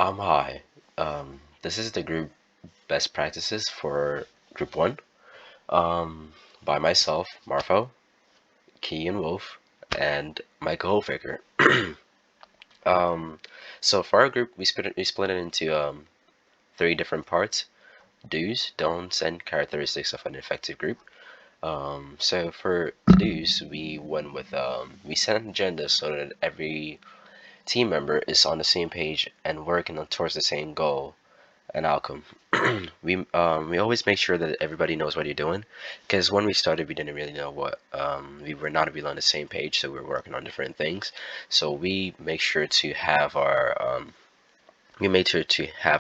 Hi. This is the group best practices for group one. By myself, Marfo, Keegan, Wolfe, and Michael Hofaker. um, so for our group, we split it into three different parts: do's, don'ts, and characteristics of an effective group. So for do's, we set an agenda so that every team member is on the same page and working towards the same goal and outcome. We always make sure that everybody knows what you're doing, because when we started, we didn't really know what we were not really on the same page, so we were working on different things. So we made sure to have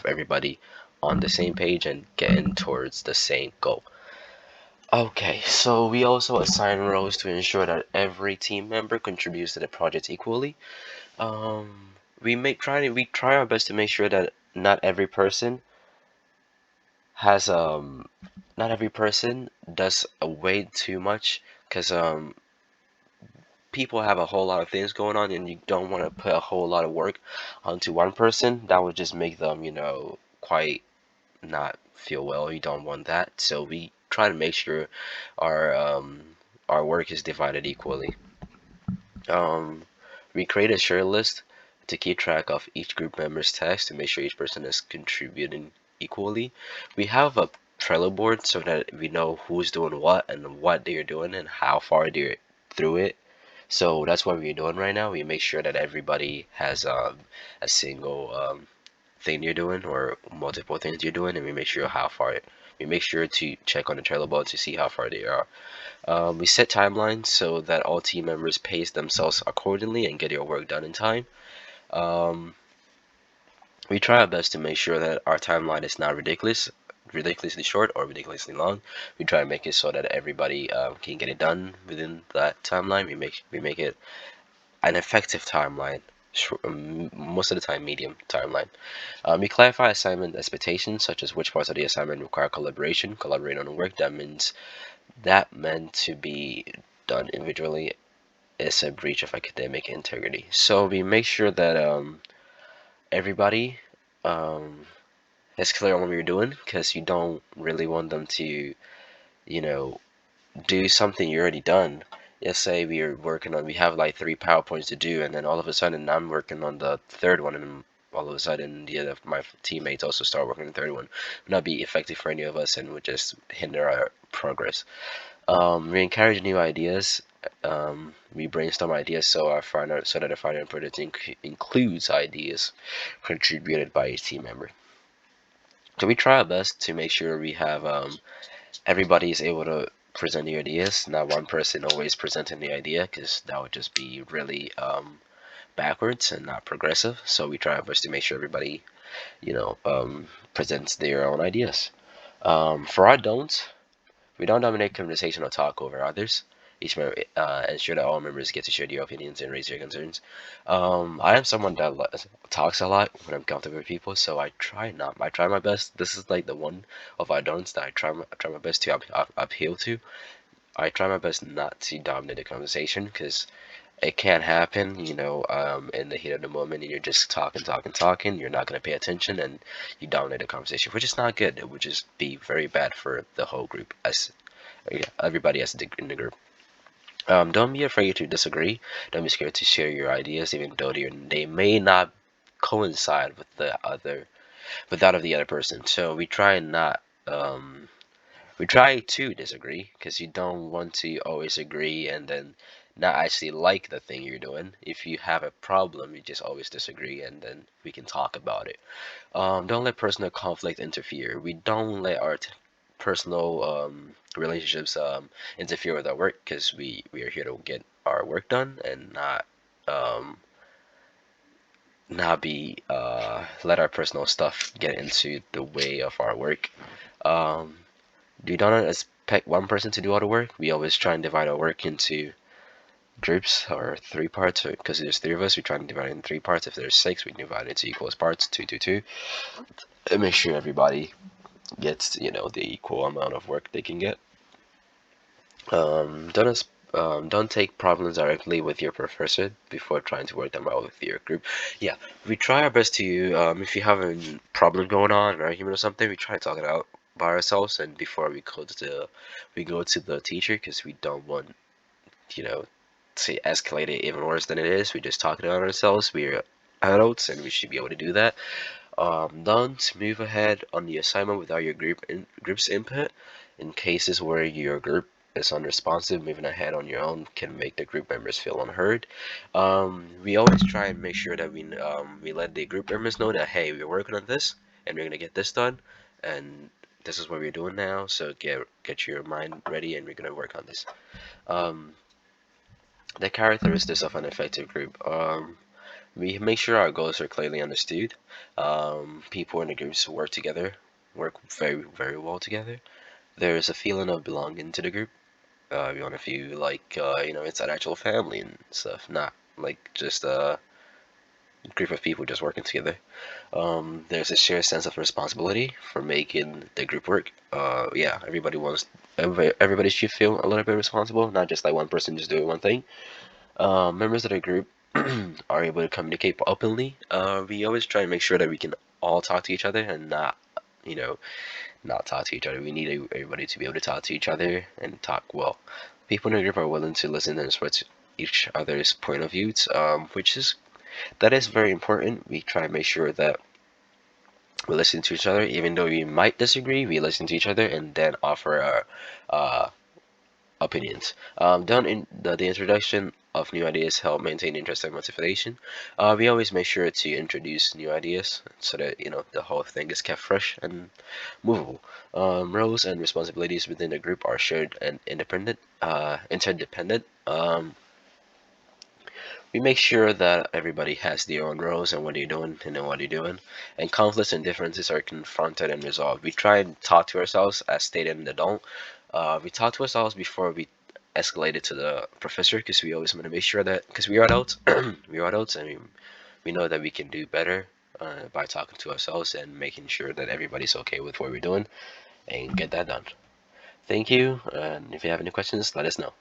everybody on the same page and getting towards the same goal. Okay, so we also assign roles to ensure that every team member contributes to the project equally. We try our best to make sure that has not every person does way too much, because people have a whole lot of things going on and you don't want to put a whole lot of work onto one person. That would just make them, quite not feel well. You don't want that, so we try to make sure our um our work is divided equally. We create a share list to keep track of each group member's tasks to make sure each person is contributing equally. We have a Trello board so that we know who's doing what and what they're doing and how far they're through it. So that's what we're doing right now. We make sure that everybody has a single thing you're doing or multiple things you're doing, and we make sure we make sure to check on the Trello board to see how far they are. We set timelines so that all team members pace themselves accordingly and get their work done in time. Um, we try our best to make sure that our timeline is not ridiculously short or ridiculously long. We try to make it so that everybody can get it done within that timeline. We make it an effective timeline. Most of the time, medium timeline. We clarify assignment expectations, such as which parts of the assignment require collaboration. Collaborating on work that means that meant to be done individually is a breach of academic integrity. So we make sure that everybody um, is clear on what we're doing, because you don't really want them to, you know, do something you already done. Let's say we have like three PowerPoints to do, and then all of a sudden I'm working on the third one, and all of a sudden the other my teammates also start working on the third one. Would not be effective for any of us and would just hinder our progress. We encourage new ideas. We brainstorm ideas so that the final product includes ideas contributed by each team member. So we try our best to make sure we have everybody is able to present the ideas, not one person always presenting the idea, because that would just be really backwards and not progressive. So we try our best to make sure everybody, presents their own ideas. For our don'ts, we don't dominate conversation or talk over others. Each member ensure that all members get to share their opinions and raise their concerns. I am someone that talks a lot when I'm comfortable with people, so I try my best. This is like the one of our don'ts that I try my best to appeal to. I try my best not to dominate the conversation, because it can happen, in the heat of the moment, and you're just talking, talking, talking. You're not going to pay attention, and you dominate the conversation, which is not good. It would just be very bad for the whole group, as everybody as in the group. Don't be afraid to disagree. Don't be scared to share your ideas, even though they may not coincide with that of the other person. So we try to disagree, because you don't want to always agree and then not actually like the thing you're doing. If you have a problem, you just always disagree and then we can talk about it. Don't let personal conflict interfere. We don't let our personal relationships interfere with our work, because we are here to get our work done and um, not be let our personal stuff get into the way of our work. Um, we don't expect one person to do all the work. We always try and divide our work into groups or three parts, because there's three of us. We try and divide it in three parts. If there's six, we divide it into equal parts, two, two, two, and make sure everybody gets the equal amount of work they can get. Don't Don't take problems directly with your professor before trying to work them out with your group. Yeah, we try our best to, if you have a problem going on, an argument or something, we try to talk it out by ourselves, and before we go to the teacher, because we don't want, you know, to escalate it even worse than it is. We just talk it out ourselves. We're adults, and we should be able to do that. Don't move ahead on the assignment without your group's input. In cases where your group is unresponsive, moving ahead on your own can make the group members feel unheard. We always try and make sure that we let the group members know that, hey, we're working on this and we're gonna get this done, and this is what we're doing now. So get your mind ready, and we're gonna work on this. Um, the characteristics of an effective group. We make sure our goals are clearly understood. People in the groups work together, work very, very well together. There's a feeling of belonging to the group. We want to feel like, it's an actual family and stuff, not like just a group of people just working together. There's a shared sense of responsibility for making the group work. Yeah, everybody should feel a little bit responsible, not just like one person just doing one thing. Members of the group are able to communicate openly. We always try and make sure that we can all talk to each other and not, you know, not talk to each other. We need everybody to be able to talk to each other and talk well. People in the group are willing to listen and respect each other's point of views, that is very important. We try and make sure that we listen to each other, even though we might disagree. We listen to each other and then offer our uh, opinions. Done in the introduction of new ideas help maintain interest and motivation. We always make sure to introduce new ideas so that the whole thing is kept fresh and movable. Roles and responsibilities within the group are shared and interdependent. We make sure that everybody has their own roles and what they're doing and know what they're doing, and conflicts and differences are confronted and resolved. We try and talk to ourselves, as stated in the don't. We talk to ourselves before we escalate it to the professor, because we always want to make sure that, because we are adults, we are adults, and we know that we can do better by talking to ourselves and making sure that everybody's okay with what we're doing and get that done. Thank you, and if you have any questions, let us know.